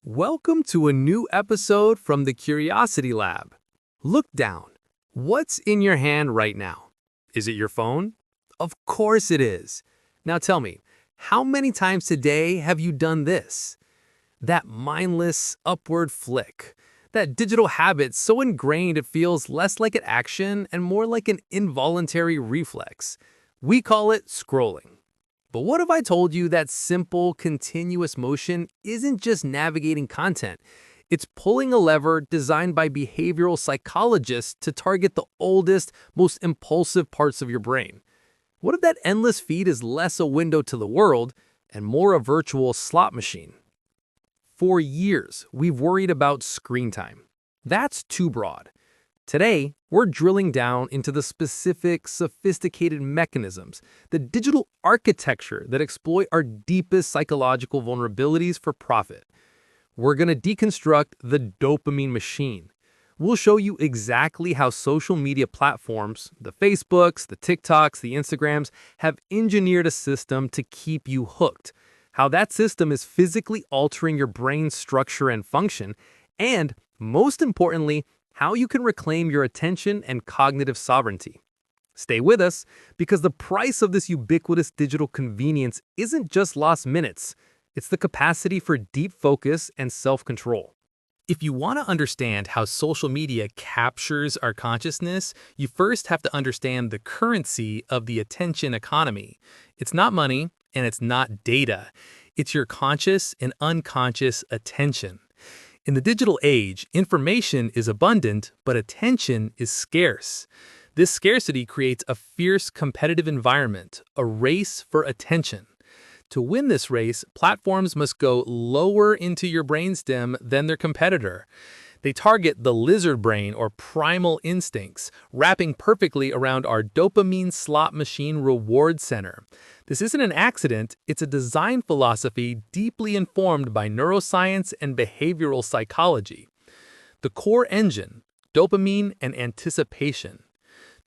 Welcome to a new episode from the Curiosity Lab. Look down. What's in your hand right now? Is it your phone? Of course it is. Now tell me, how many times today have you done this? That mindless upward flick. That digital habit so ingrained it feels less like an action and more like an involuntary reflex. We call it scrolling. But what if I told you that simple, continuous motion isn't just navigating content? It's pulling a lever designed by behavioral psychologists to target the oldest, most impulsive parts of your brain. What if that endless feed is less a window to the world and more a virtual slot machine? For years, we've worried about screen time. That's too broad. Today, we're drilling down into the specific, sophisticated mechanisms, the digital architecture that exploit our deepest psychological vulnerabilities for profit. We're going to deconstruct the dopamine machine. We'll show you exactly how social media platforms, the Facebooks, the TikToks, the Instagrams, have engineered a system to keep you hooked, how that system is physically altering your brain's structure and function, and, most importantly, how you can reclaim your attention and cognitive sovereignty. Stay with us, because the price of this ubiquitous digital convenience isn't just lost minutes. It's the capacity for deep focus and self-control. If you want to understand how social media captures our consciousness, you first have to understand the currency of the attention economy. It's not money, and it's not data. It's your conscious and unconscious attention. In the digital age, information is abundant, but attention is scarce. This scarcity creates a fierce competitive environment, a race for attention. To win this race, platforms must go lower into your brainstem than their competitor. They target the lizard brain or primal instincts, wrapping perfectly around our dopamine slot machine reward center. This isn't an accident, it's a design philosophy deeply informed by neuroscience and behavioral psychology. The core engine, dopamine and anticipation.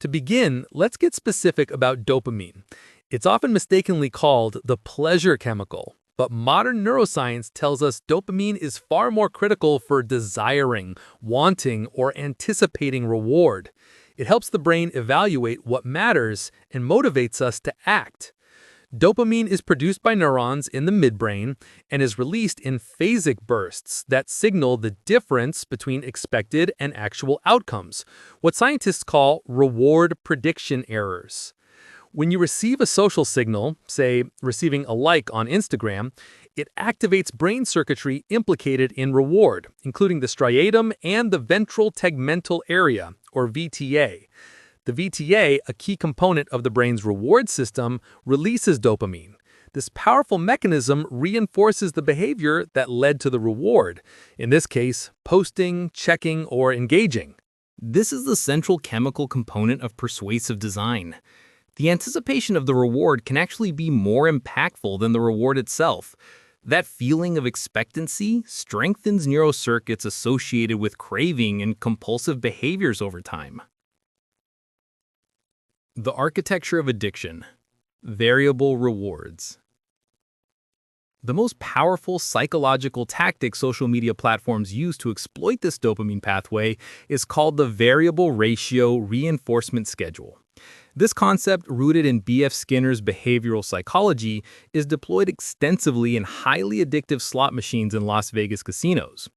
To begin, let's get specific about dopamine. It's often mistakenly called the pleasure chemical, but modern neuroscience tells us dopamine is far more critical for desiring, wanting, or anticipating reward. It helps the brain evaluate what matters and motivates us to act. Dopamine is produced by neurons in the midbrain and is released in phasic bursts that signal the difference between expected and actual outcomes, what scientists call reward prediction errors. When you receive a social signal, say receiving a like on Instagram, it activates brain circuitry implicated in reward, including the striatum and the ventral tegmental area, or VTA. The VTA, a key component of the brain's reward system, releases dopamine. This powerful mechanism reinforces the behavior that led to the reward, in this case, posting, checking, or engaging. This is the central chemical component of persuasive design. The anticipation of the reward can actually be more impactful than the reward itself. That feeling of expectancy strengthens neural circuits associated with craving and compulsive behaviors over time. The architecture of addiction. Variable rewards. The most powerful psychological tactic social media platforms use to exploit this dopamine pathway is called the variable ratio reinforcement schedule. This concept, rooted in B.F. Skinner's behavioral psychology, is deployed extensively in highly addictive slot machines in Las Vegas casinos.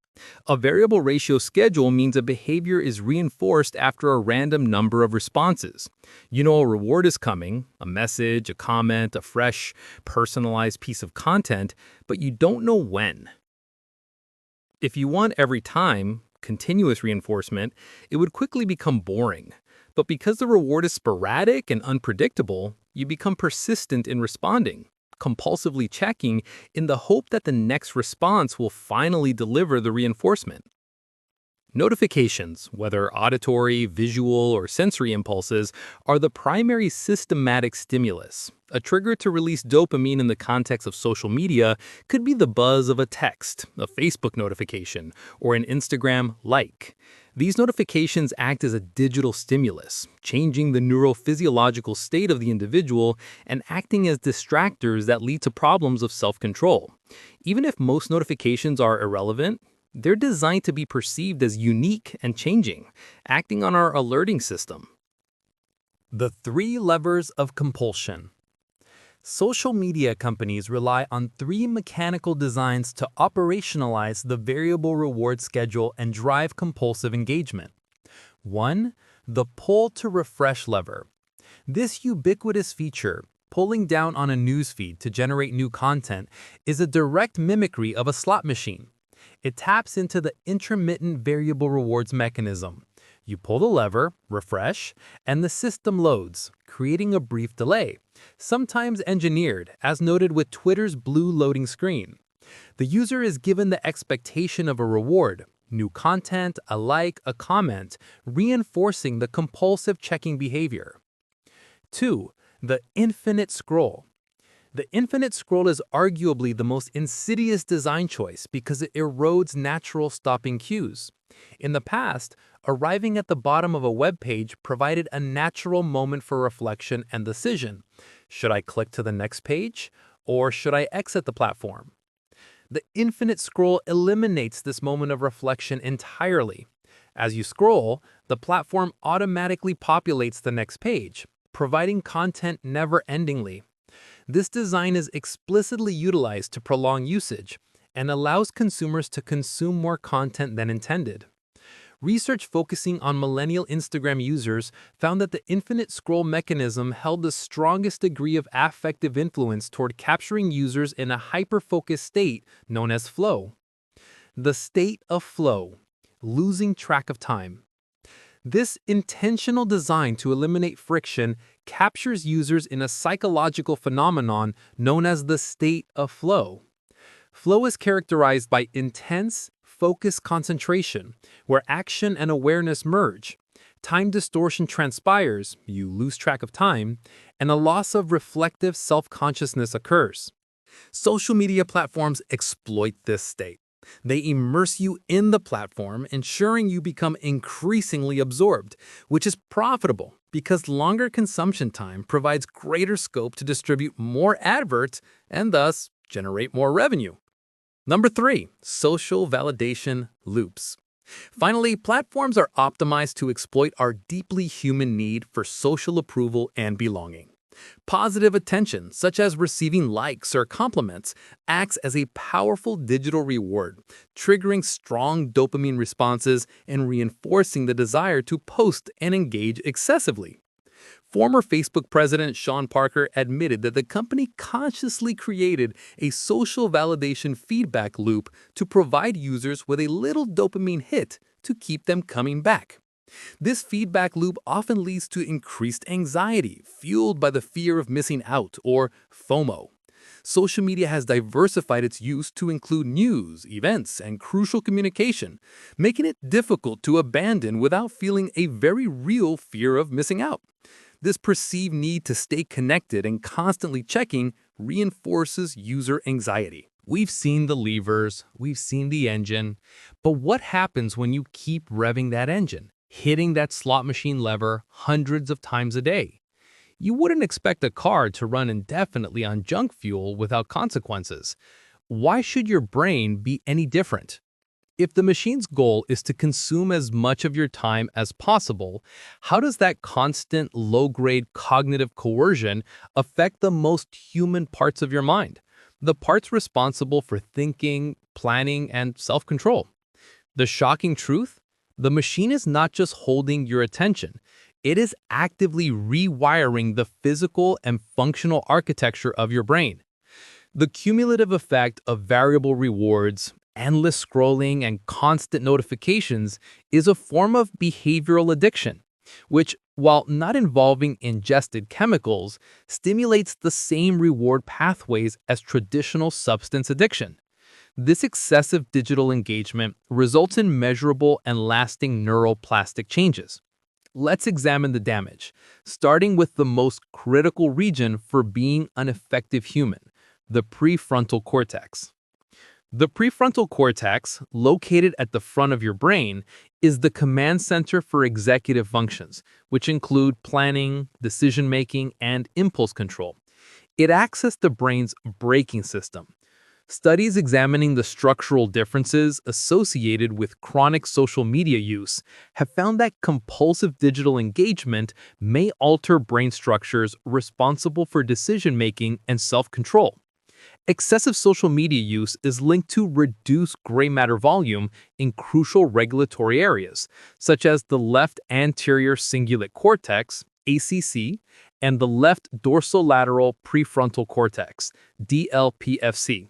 A variable ratio schedule means a behavior is reinforced after a random number of responses. You know a reward is coming, a message, a comment, a fresh, personalized piece of content, but you don't know when. If you want every time, continuous reinforcement, it would quickly become boring. But because the reward is sporadic and unpredictable, you become persistent in responding, compulsively checking in the hope that the next response will finally deliver the reinforcement. Notifications, whether auditory, visual, or sensory impulses, are the primary systematic stimulus. A trigger to release dopamine in the context of social media could be the buzz of a text, a Facebook notification, or an Instagram like. These notifications act as a digital stimulus, changing the neurophysiological state of the individual and acting as distractors that lead to problems of self-control. Even if most notifications are irrelevant, they're designed to be perceived as unique and changing, acting on our alerting system. The three levers of compulsion. Social media companies rely on three mechanical designs to operationalize the variable reward schedule and drive compulsive engagement. 1. The pull to refresh lever. This ubiquitous feature, pulling down on a newsfeed to generate new content, is a direct mimicry of a slot machine. It taps into the intermittent variable rewards mechanism. You pull the lever, refresh, and the system loads, creating a brief delay, sometimes engineered, as noted with Twitter's blue loading screen. The user is given the expectation of a reward, new content, a like, a comment, reinforcing the compulsive checking behavior. 2. The infinite scroll. The infinite scroll is arguably the most insidious design choice because it erodes natural stopping cues. In the past, arriving at the bottom of a web page provided a natural moment for reflection and decision. Should I click to the next page, or should I exit the platform? The infinite scroll eliminates this moment of reflection entirely. As you scroll, the platform automatically populates the next page, providing content never-endingly. This design is explicitly utilized to prolong usage and allows consumers to consume more content than intended. Research focusing on millennial Instagram users found that the infinite scroll mechanism held the strongest degree of affective influence toward capturing users in a hyper-focused state known as flow. The state of flow, losing track of time. This intentional design to eliminate friction captures users in a psychological phenomenon known as the state of flow. Flow is characterized by intense, focused concentration, where action and awareness merge. Time distortion transpires, you lose track of time, and a loss of reflective self-consciousness occurs. Social media platforms exploit this state. They immerse you in the platform, ensuring you become increasingly absorbed, which is profitable because longer consumption time provides greater scope to distribute more adverts and thus generate more revenue. Number 3, social validation loops. Finally, platforms are optimized to exploit our deeply human need for social approval and belonging. Positive attention, such as receiving likes or compliments, acts as a powerful digital reward, triggering strong dopamine responses and reinforcing the desire to post and engage excessively. Former Facebook president Sean Parker admitted that the company consciously created a social validation feedback loop to provide users with a little dopamine hit to keep them coming back. This feedback loop often leads to increased anxiety, fueled by the fear of missing out, or FOMO. Social media has diversified its use to include news, events, and crucial communication, making it difficult to abandon without feeling a very real fear of missing out. This perceived need to stay connected and constantly checking reinforces user anxiety. We've seen the levers, we've seen the engine, but what happens when you keep revving that engine, hitting that slot machine lever hundreds of times a day? You wouldn't expect a car to run indefinitely on junk fuel without consequences. Why should your brain be any different? If the machine's goal is to consume as much of your time as possible, how does that constant low-grade cognitive coercion affect the most human parts of your mind? The parts responsible for thinking, planning, and self-control. The shocking truth? The machine is not just holding your attention. It is actively rewiring the physical and functional architecture of your brain. The cumulative effect of variable rewards, endless scrolling, and constant notifications is a form of behavioral addiction, which, while not involving ingested chemicals, stimulates the same reward pathways as traditional substance addiction. This excessive digital engagement results in measurable and lasting neuroplastic changes. Let's examine the damage, starting with the most critical region for being an effective human, the prefrontal cortex. The prefrontal cortex, located at the front of your brain, is the command center for executive functions, which include planning, decision-making, and impulse control. It acts as the brain's braking system. Studies examining the structural differences associated with chronic social media use have found that compulsive digital engagement may alter brain structures responsible for decision-making and self-control. Excessive social media use is linked to reduced gray matter volume in crucial regulatory areas, such as the left anterior cingulate cortex, ACC, and the left dorsolateral prefrontal cortex, DLPFC.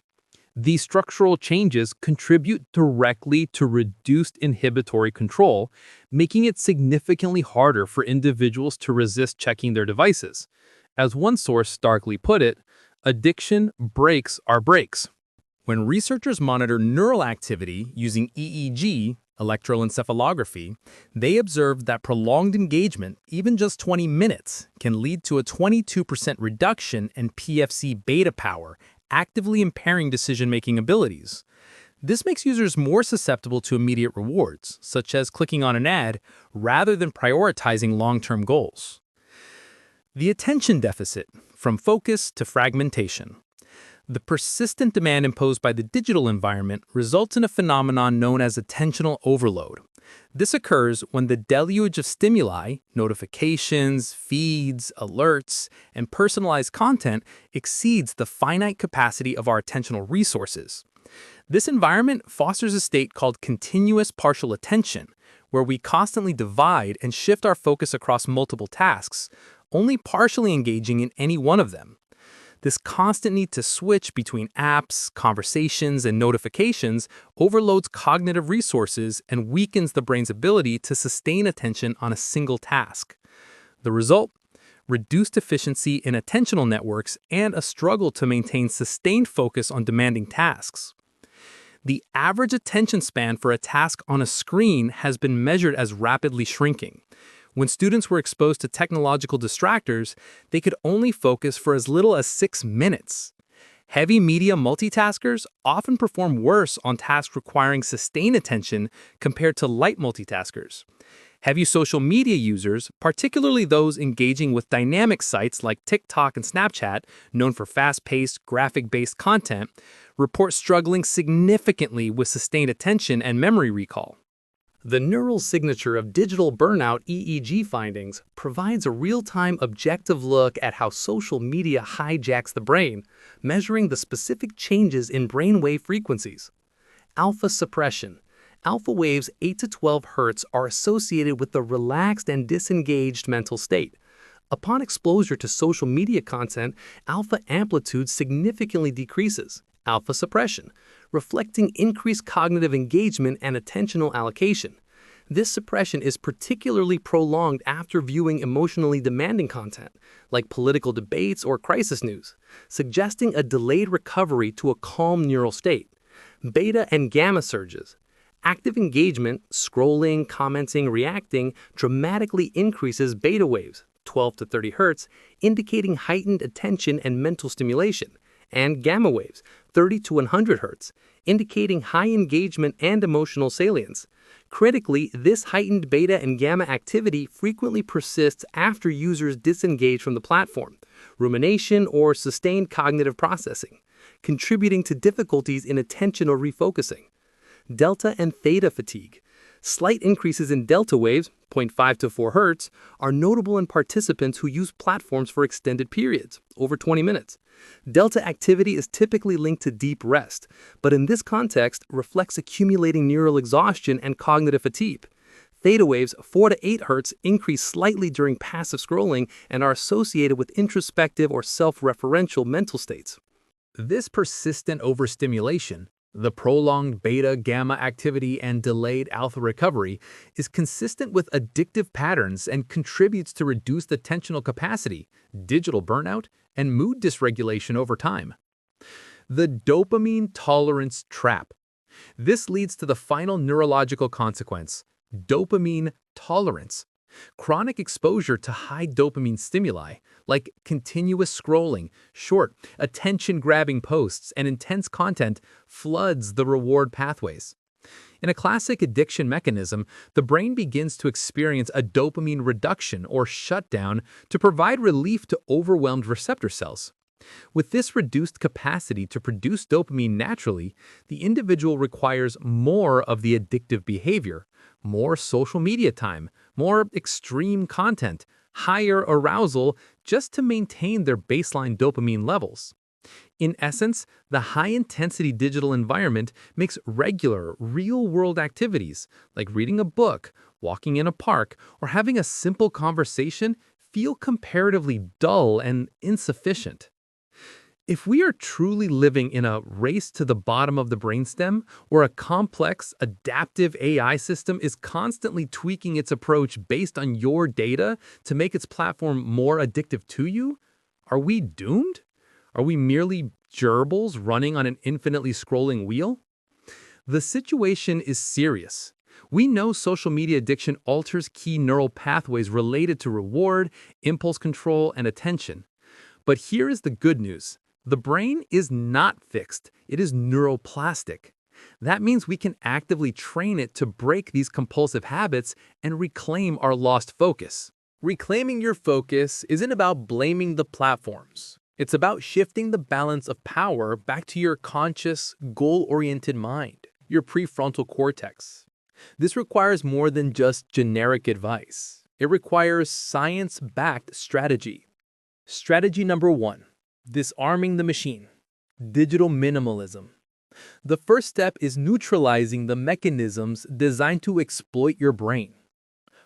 These structural changes contribute directly to reduced inhibitory control, making it significantly harder for individuals to resist checking their devices. As one source starkly put it, addiction breaks our brakes. When researchers monitor neural activity using EEG, electroencephalography, they observed that prolonged engagement, even just 20 minutes, can lead to a 22% reduction in PFC beta power, actively impairing decision-making abilities. This makes users more susceptible to immediate rewards, such as clicking on an ad, rather than prioritizing long-term goals. The attention deficit, from focus to fragmentation. The persistent demand imposed by the digital environment results in a phenomenon known as attentional overload. This occurs when the deluge of stimuli, notifications, feeds, alerts, and personalized content exceeds the finite capacity of our attentional resources. This environment fosters a state called continuous partial attention, where we constantly divide and shift our focus across multiple tasks, only partially engaging in any one of them. This constant need to switch between apps, conversations, and notifications overloads cognitive resources and weakens the brain's ability to sustain attention on a single task. The result? Reduced efficiency in attentional networks and a struggle to maintain sustained focus on demanding tasks. The average attention span for a task on a screen has been measured as rapidly shrinking. When students were exposed to technological distractors, they could only focus for as little as 6 minutes. Heavy media multitaskers often perform worse on tasks requiring sustained attention compared to light multitaskers. Heavy social media users, particularly those engaging with dynamic sites like TikTok and Snapchat, known for fast-paced, graphic-based content, report struggling significantly with sustained attention and memory recall. The neural signature of digital burnout EEG findings provides a real-time objective look at how social media hijacks the brain, measuring the specific changes in brainwave frequencies. Alpha suppression. Alpha waves 8 to 12 Hz are associated with the relaxed and disengaged mental state. Upon exposure to social media content, alpha amplitude significantly decreases. Alpha suppression, reflecting increased cognitive engagement and attentional allocation. This suppression is particularly prolonged after viewing emotionally demanding content, like political debates or crisis news, suggesting a delayed recovery to a calm neural state. Beta and gamma surges. Active engagement, scrolling, commenting, reacting, dramatically increases beta waves, 12 to 30 Hz, indicating heightened attention and mental stimulation, and gamma waves, 30 to 100 Hz, indicating high engagement and emotional salience. Critically, this heightened beta and gamma activity frequently persists after users disengage from the platform, rumination, or sustained cognitive processing, contributing to difficulties in attention or refocusing. Delta and theta fatigue. Slight increases in delta waves, 0.5 to 4 Hz, are notable in participants who use platforms for extended periods, over 20 minutes. Delta activity is typically linked to deep rest, but in this context reflects accumulating neural exhaustion and cognitive fatigue. Theta waves, 4 to 8 Hz, increase slightly during passive scrolling and are associated with introspective or self-referential mental states. This persistent overstimulation, the prolonged beta-gamma activity and delayed alpha recovery, is consistent with addictive patterns and contributes to reduced attentional capacity, digital burnout, and mood dysregulation over time. The dopamine tolerance trap. This leads to the final neurological consequence: dopamine tolerance. Chronic exposure to high dopamine stimuli, like continuous scrolling, short, attention-grabbing posts, and intense content, floods the reward pathways. In a classic addiction mechanism, the brain begins to experience a dopamine reduction or shutdown to provide relief to overwhelmed receptor cells. With this reduced capacity to produce dopamine naturally, the individual requires more of the addictive behavior, more social media time, more extreme content, higher arousal just to maintain their baseline dopamine levels. In essence, the high-intensity digital environment makes regular, real-world activities, like reading a book, walking in a park, or having a simple conversation, feel comparatively dull and insufficient. If we are truly living in a race to the bottom of the brainstem, where a complex, adaptive AI system is constantly tweaking its approach based on your data to make its platform more addictive to you, are we doomed? Are we merely gerbils running on an infinitely scrolling wheel? The situation is serious. We know social media addiction alters key neural pathways related to reward, impulse control, and attention. But here is the good news. The brain is not fixed. It is neuroplastic. That means we can actively train it to break these compulsive habits and reclaim our lost focus. Reclaiming your focus isn't about blaming the platforms. It's about shifting the balance of power back to your conscious, goal-oriented mind, your prefrontal cortex. This requires more than just generic advice. It requires science-backed strategy. Strategy number 1. Disarming the machine. Digital minimalism. The first step is neutralizing the mechanisms designed to exploit your brain.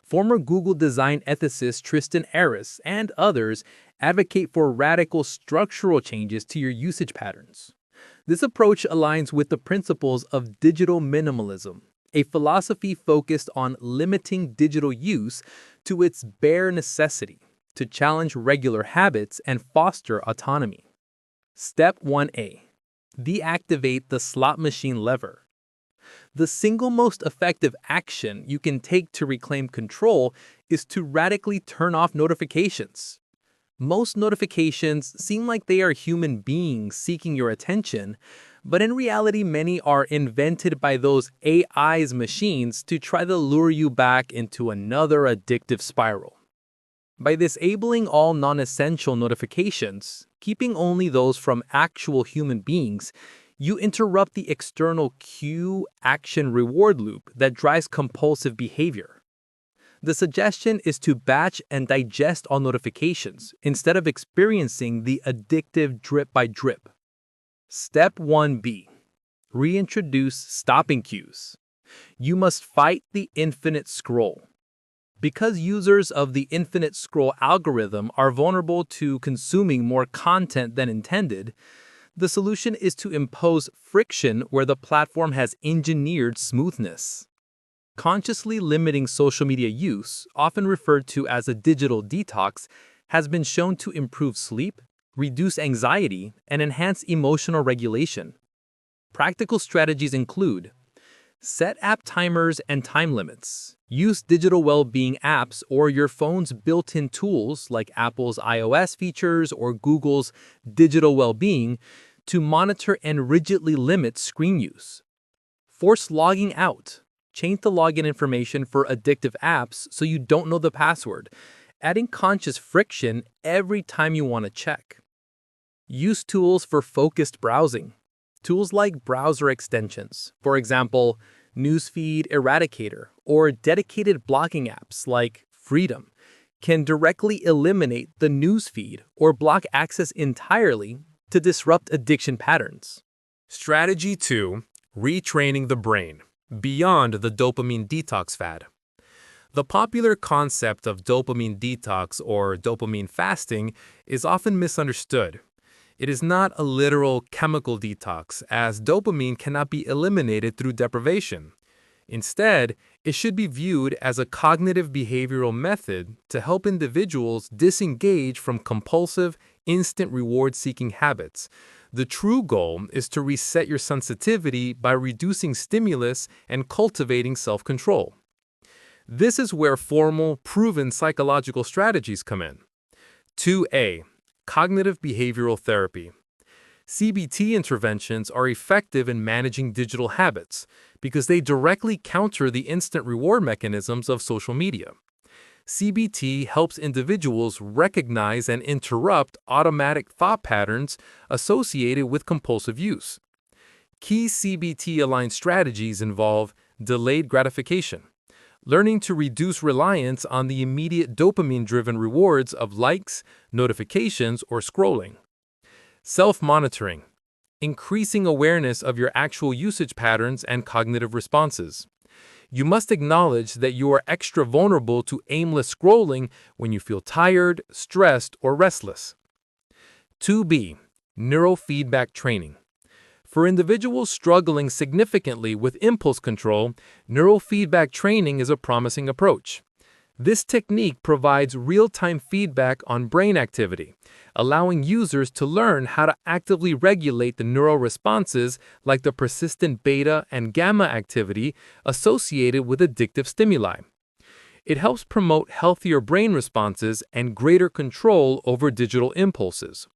Former Google design ethicist Tristan Harris and others advocate for radical structural changes to your usage patterns. This approach aligns with the principles of digital minimalism, a philosophy focused on limiting digital use to its bare necessity, to challenge regular habits and foster autonomy. Step 1A. Deactivate the slot machine lever. The single most effective action you can take to reclaim control is to radically turn off notifications. Most notifications seem like they are human beings seeking your attention, but in reality, many are invented by those AI's machines to try to lure you back into another addictive spiral. By disabling all non-essential notifications, keeping only those from actual human beings, you interrupt the external cue action reward loop that drives compulsive behavior. The suggestion is to batch and digest all notifications instead of experiencing the addictive drip by drip. Step 1B. Reintroduce stopping cues. You must fight the infinite scroll. Because users of the infinite scroll algorithm are vulnerable to consuming more content than intended, the solution is to impose friction where the platform has engineered smoothness. Consciously limiting social media use, often referred to as a digital detox, has been shown to improve sleep, reduce anxiety, and enhance emotional regulation. Practical strategies include: set app timers and time limits. Use digital well-being apps or your phone's built-in tools like Apple's iOS features or Google's digital well-being to monitor and rigidly limit screen use. Force logging out. Change the login information for addictive apps so you don't know the password, adding conscious friction every time you want to check. Use tools for focused browsing. Tools like browser extensions, for example, Newsfeed Eradicator, or dedicated blocking apps like Freedom, can directly eliminate the newsfeed or block access entirely to disrupt addiction patterns. Strategy 2. Retraining the brain, beyond the dopamine detox fad. The popular concept of dopamine detox or dopamine fasting is often misunderstood. It is not a literal chemical detox, as dopamine cannot be eliminated through deprivation. Instead, it should be viewed as a cognitive behavioral method to help individuals disengage from compulsive, instant reward-seeking habits. The true goal is to reset your sensitivity by reducing stimulus and cultivating self-control. This is where formal, proven psychological strategies come in. 2A. Cognitive behavioral therapy. CBT interventions are effective in managing digital habits because they directly counter the instant reward mechanisms of social media. CBT helps individuals recognize and interrupt automatic thought patterns associated with compulsive use. Key CBT-aligned strategies involve delayed gratification, learning to reduce reliance on the immediate dopamine-driven rewards of likes, notifications, or scrolling. Self-monitoring, increasing awareness of your actual usage patterns and cognitive responses. You must acknowledge that you are extra vulnerable to aimless scrolling when you feel tired, stressed, or restless. 2B. Neurofeedback training. For individuals struggling significantly with impulse control, neurofeedback training is a promising approach. This technique provides real-time feedback on brain activity, allowing users to learn how to actively regulate the neural responses like the persistent beta and gamma activity associated with addictive stimuli. It helps promote healthier brain responses and greater control over digital impulses.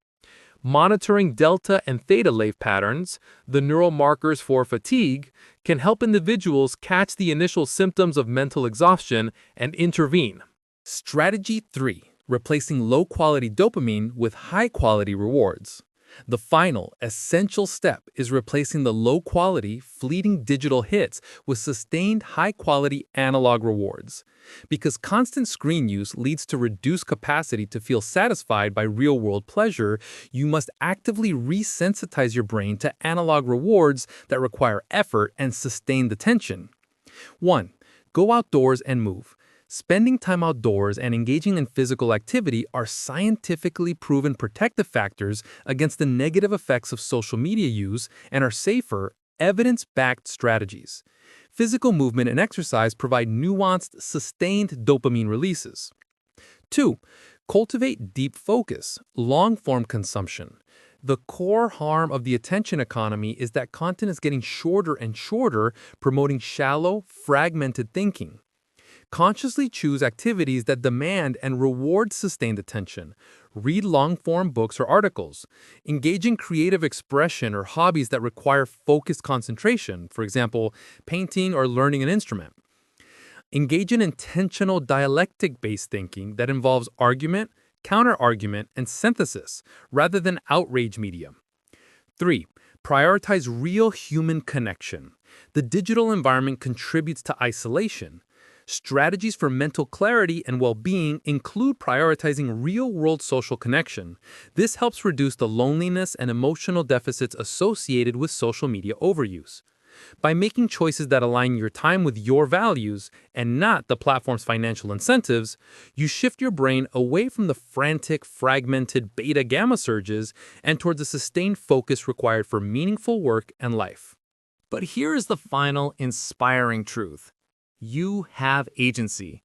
Monitoring delta and theta wave patterns, the neural markers for fatigue, can help individuals catch the initial symptoms of mental exhaustion and intervene. Strategy 3. Replacing low-quality dopamine with high-quality rewards. The final, essential step is replacing the low-quality, fleeting digital hits with sustained high-quality analog rewards. Because constant screen use leads to reduced capacity to feel satisfied by real-world pleasure, you must actively resensitize your brain to analog rewards that require effort and sustained attention. 1. Go outdoors and move. Spending time outdoors and engaging in physical activity are scientifically proven protective factors against the negative effects of social media use and are safer, evidence-backed strategies. Physical movement and exercise provide nuanced, sustained dopamine releases. 2. Cultivate deep focus, long-form consumption. The core harm of the attention economy is that content is getting shorter and shorter, promoting shallow, fragmented thinking. Consciously choose activities that demand and reward sustained attention. Read long-form books or articles. Engage in creative expression or hobbies that require focused concentration, for example, painting or learning an instrument. Engage in intentional dialectic-based thinking that involves argument, counter-argument, and synthesis, rather than outrage media. 3. Prioritize real human connection. The digital environment contributes to isolation. Strategies for mental clarity and well-being include prioritizing real-world social connection. This helps reduce the loneliness and emotional deficits associated with social media overuse. By making choices that align your time with your values and not the platform's financial incentives, you shift your brain away from the frantic, fragmented beta-gamma surges and towards a sustained focus required for meaningful work and life. But here is the final, inspiring truth. You have agency.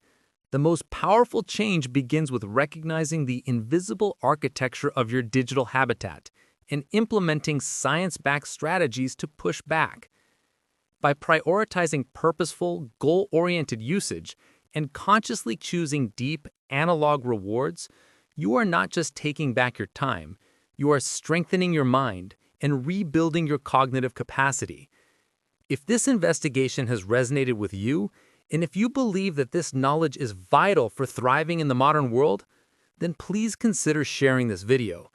The most powerful change begins with recognizing the invisible architecture of your digital habitat and implementing science-backed strategies to push back. By prioritizing purposeful, goal-oriented usage and consciously choosing deep, analog rewards, you are not just taking back your time, you are strengthening your mind and rebuilding your cognitive capacity. If this investigation has resonated with you, and if you believe that this knowledge is vital for thriving in the modern world, then please consider sharing this video.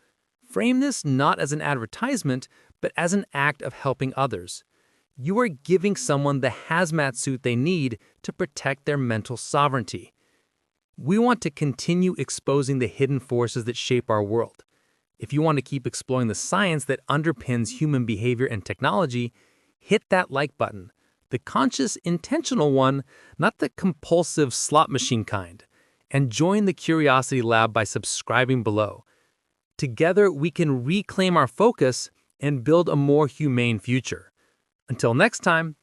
Frame this not as an advertisement, but as an act of helping others. You are giving someone the hazmat suit they need to protect their mental sovereignty. We want to continue exposing the hidden forces that shape our world. If you want to keep exploring the science that underpins human behavior and technology, hit that like button. The conscious, intentional one, not the compulsive slot machine kind. And join the Curiosity Lab by subscribing below. Together, we can reclaim our focus and build a more humane future. Until next time,